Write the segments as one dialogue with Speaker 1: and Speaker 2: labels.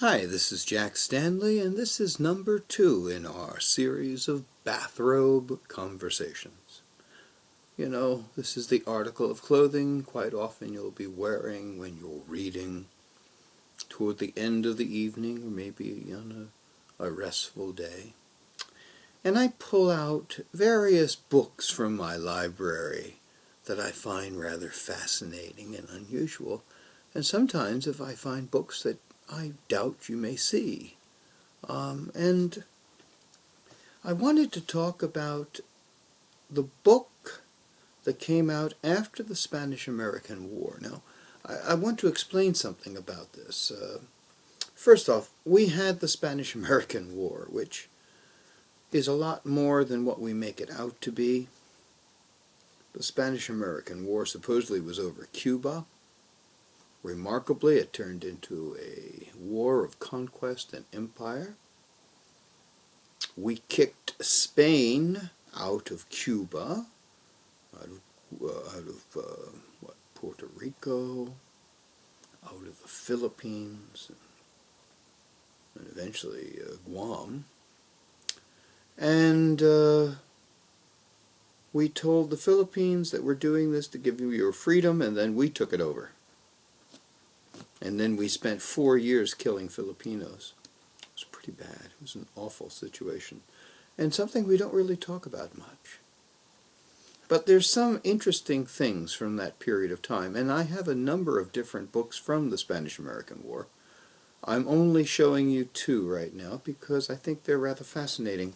Speaker 1: Hi, this is Jack Stanley, and this is number 2 in our series of Bathrobe Conversations. You know, this is the article of clothing quite often you'll be wearing when you're reading toward the end of the evening or maybe on a restful day. And I pull out various books from my library that I find rather fascinating and unusual. And sometimes if I find books that I doubt you may see. And I wanted to talk about the book that came out after the Spanish-American War. Now, I want to explain something about this. First off, we had the Spanish-American War, which is a lot more than what we make it out to be. The Spanish-American War supposedly was over Cuba. Remarkably, it turned into a war of conquest and empire. We kicked Spain out of Cuba, out of Puerto Rico, out of the Philippines, and eventually Guam. And we told the Philippines that we're doing this to give you your freedom, and then we took it over. And then we spent 4 years killing Filipinos. It was pretty bad. It was an awful situation. And something we don't really talk about much. But there's some interesting things from that period of time. And I have a number of different books from the Spanish-American War. I'm only showing you 2 right now because I think they're rather fascinating.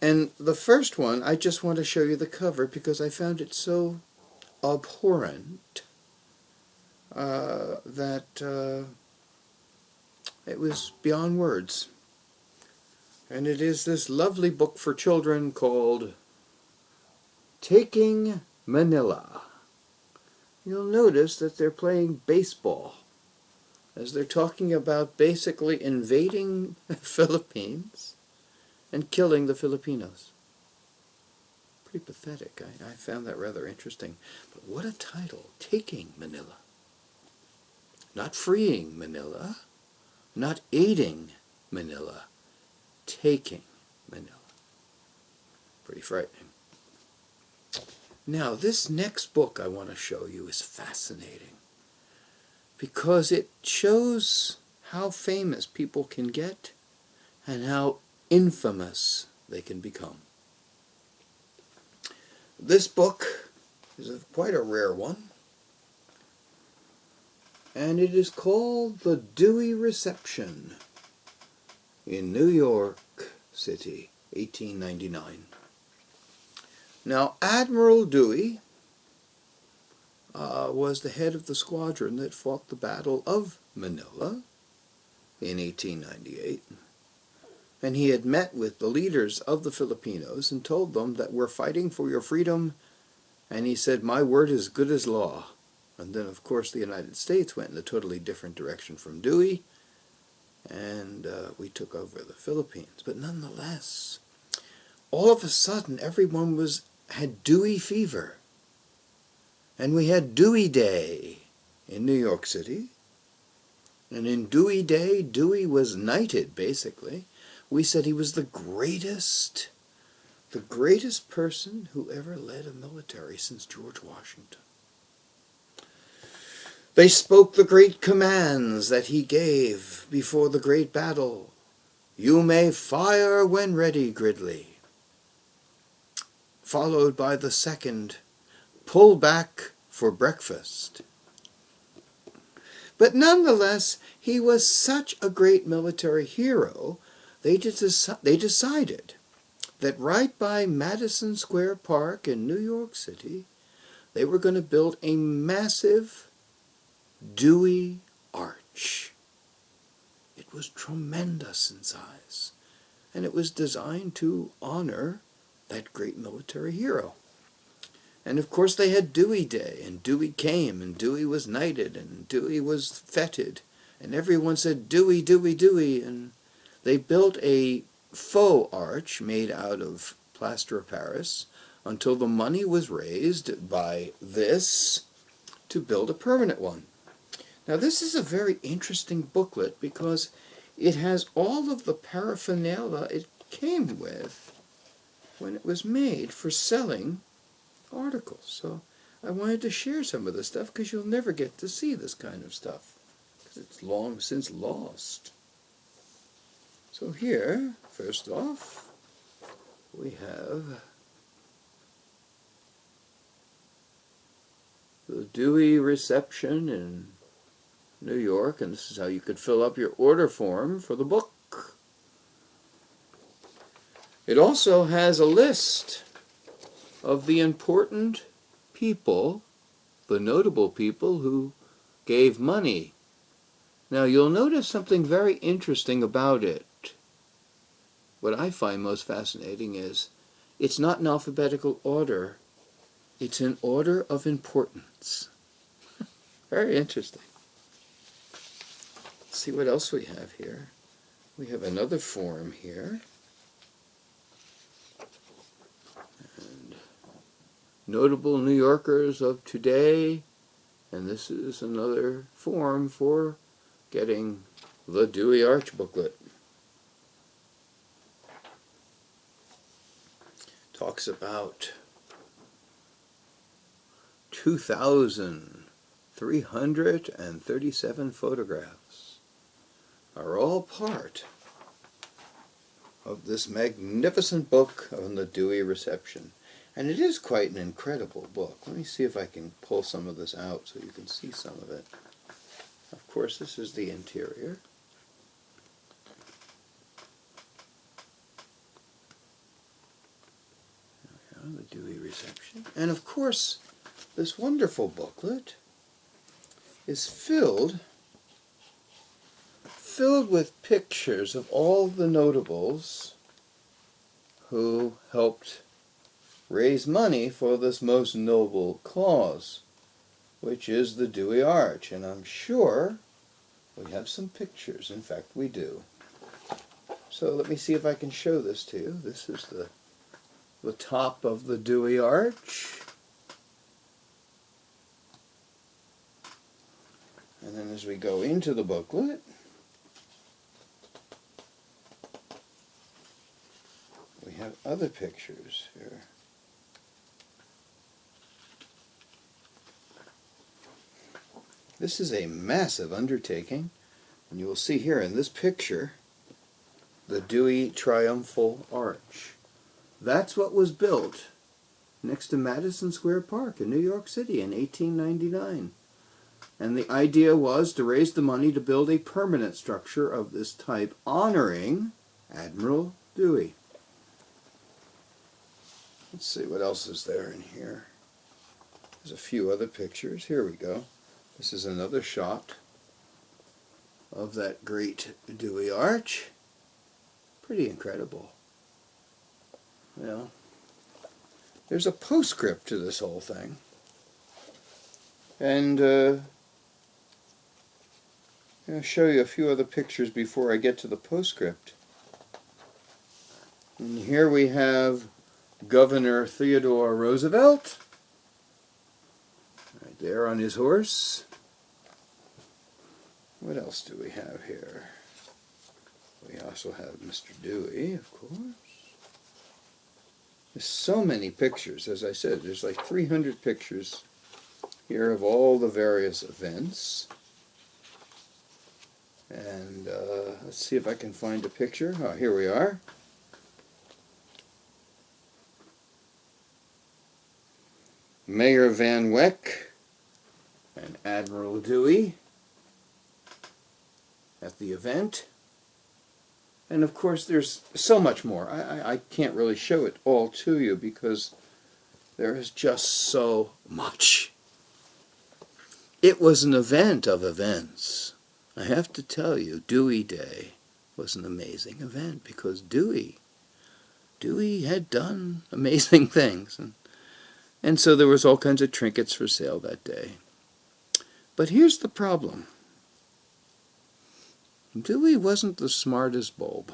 Speaker 1: And the first one, I just want to show you the cover because I found it so abhorrent that it was beyond words. And it is this lovely book for children called Taking Manila. You'll notice that they're playing baseball as they're talking about basically invading the Philippines and killing the Filipinos. Pretty pathetic. I found that rather interesting. But what a title, Taking Manila. Not freeing Manila, not aiding Manila, taking Manila. Pretty frightening. Now, this next book I want to show you is fascinating because it shows how famous people can get and how infamous they can become. This book is quite a rare one. And it is called The Dewey Reception in New York City, 1899. Now, Admiral Dewey was the head of the squadron that fought the Battle of Manila in 1898. And he had met with the leaders of the Filipinos and told them that we're fighting for your freedom. And he said, my word is good as law. And then, of course, the United States went in a totally different direction from Dewey, and we took over the Philippines. But nonetheless, all of a sudden, everyone had Dewey fever. And we had Dewey Day in New York City. And in Dewey Day, Dewey was knighted, basically. We said he was the greatest person who ever led a military since George Washington. They spoke the great commands that he gave before the great battle. You may fire when ready, Gridley. Followed by the second, pull back for breakfast. But nonetheless, he was such a great military hero, they decided that right by Madison Square Park in New York City, they were going to build a massive Dewey Arch. It was tremendous in size, and it was designed to honor that great military hero. And of course they had Dewey Day, and Dewey came, and Dewey was knighted, and Dewey was feted, and everyone said, Dewey, Dewey, Dewey, and they built a faux arch made out of plaster of Paris until the money was raised by this to build a permanent one. Now this is a very interesting booklet because it has all of the paraphernalia it came with when it was made for selling articles. So I wanted to share some of this stuff because you'll never get to see this kind of stuff because it's long since lost. So here, first off, we have the Dewey reception in New York, and this is how you could fill up your order form for the book. It also has a list of the important people, the notable people who gave money. Now you'll notice something very interesting about it. What I find most fascinating is it's not in alphabetical order, it's in order of importance. Very interesting. Let's see what else we have here. We have another form here. And notable New Yorkers of today. And this is another form for getting the Dewey Arch booklet. Talks about 2,337 photographs are all part of this magnificent book on the Dewey reception. And it is quite an incredible book. Let me see if I can pull some of this out so you can see some of it. Of course, this is the interior. The Dewey reception. And of course, this wonderful booklet is filled with pictures of all the notables who helped raise money for this most noble cause, which is the Dewey Arch. And I'm sure we have some pictures. In fact, we do. So let me see if I can show this to you. This is the top of the Dewey Arch. And then as we go into the booklet, we have other pictures here. This is a massive undertaking, and you will see here in this picture the Dewey Triumphal Arch. That's what was built next to Madison Square Park in New York City in 1899. And the idea was to raise the money to build a permanent structure of this type honoring Admiral Dewey. Let's see what else is there in here. There's a few other pictures. Here we go. This is another shot of that great Dewey Arch. Pretty incredible. Well, there's a postscript to this whole thing. And I'll show you a few other pictures before I get to the postscript. And here we have Governor Theodore Roosevelt, right there on his horse. What else do we have here? We also have Mr. Dewey, of course. There's so many pictures, as I said, there's like 300 pictures here of all the various events. And let's see if I can find a picture. Oh, here we are. Mayor Van Wyck and Admiral Dewey at the event. And of course there's so much more. I can't really show it all to you because there is just so much. It was an event of events. I have to tell you, Dewey Day was an amazing event because Dewey had done amazing things. And so there was all kinds of trinkets for sale that day. But here's the problem. Dewey wasn't the smartest bulb.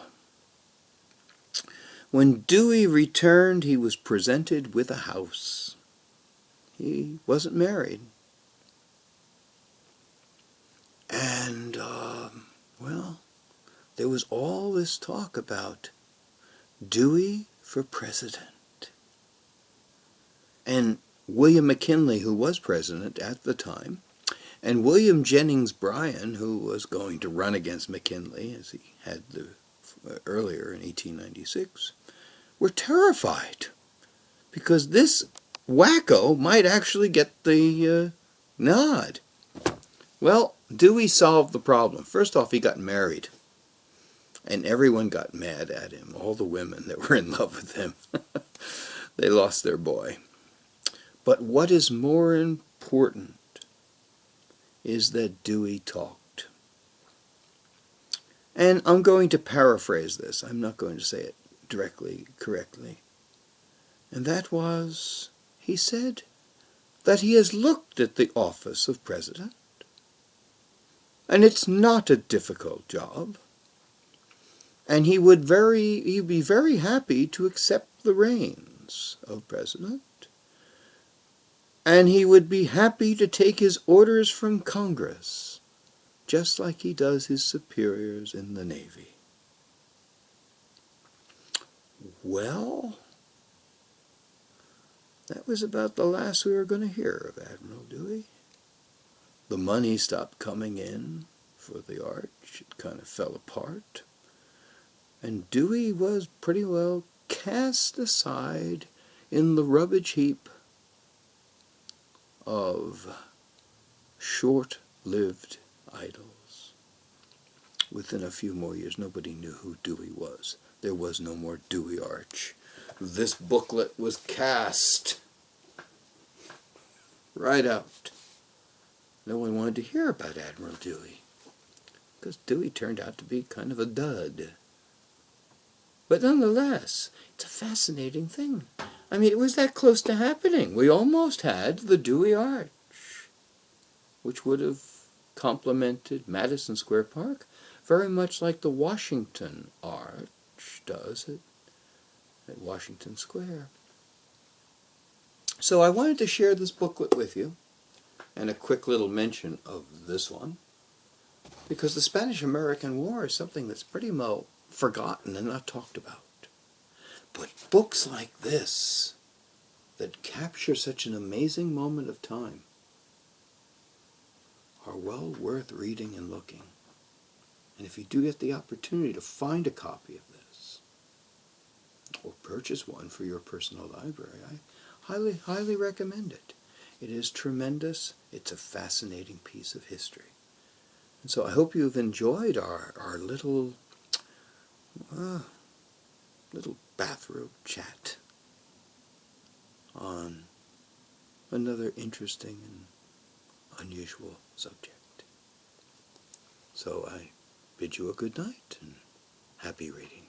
Speaker 1: When Dewey returned, he was presented with a house. He wasn't married. And, well, there was all this talk about Dewey for president. And William McKinley, who was president at the time, and William Jennings Bryan, who was going to run against McKinley, as he had earlier in 1896, were terrified because this wacko might actually get the nod. Well, Dewey solved the problem. First off, he got married, and everyone got mad at him. All the women that were in love with him, they lost their boy. But what is more important is that Dewey talked. And I'm going to paraphrase this. I'm not going to say it directly, correctly. And that was, he said that he has looked at the office of president, and it's not a difficult job, and he'd be very happy to accept the reins of president, and he would be happy to take his orders from Congress, just like he does his superiors in the Navy. Well, that was about the last we were going to hear of Admiral Dewey. The money stopped coming in for the Arch. It kind of fell apart. And Dewey was pretty well cast aside in the rubbish heap of short-lived idols. Within a few more years, nobody knew who Dewey was. There was no more Dewey Arch. This booklet was cast right out. No one wanted to hear about Admiral Dewey, because Dewey turned out to be kind of a dud. But nonetheless, it's a fascinating thing. I mean, it was that close to happening. We almost had the Dewey Arch, which would have complemented Madison Square Park, very much like the Washington Arch does at Washington Square. So I wanted to share this booklet with you, and a quick little mention of this one, because the Spanish-American War is something that's pretty well forgotten and not talked about. But books like this, that capture such an amazing moment of time, are well worth reading and looking. And if you do get the opportunity to find a copy of this, or purchase one for your personal library, I highly, highly recommend it. It is tremendous. It's a fascinating piece of history. And so I hope you've enjoyed our little bathrobe chat on another interesting and unusual subject. So I bid you a good night and happy reading.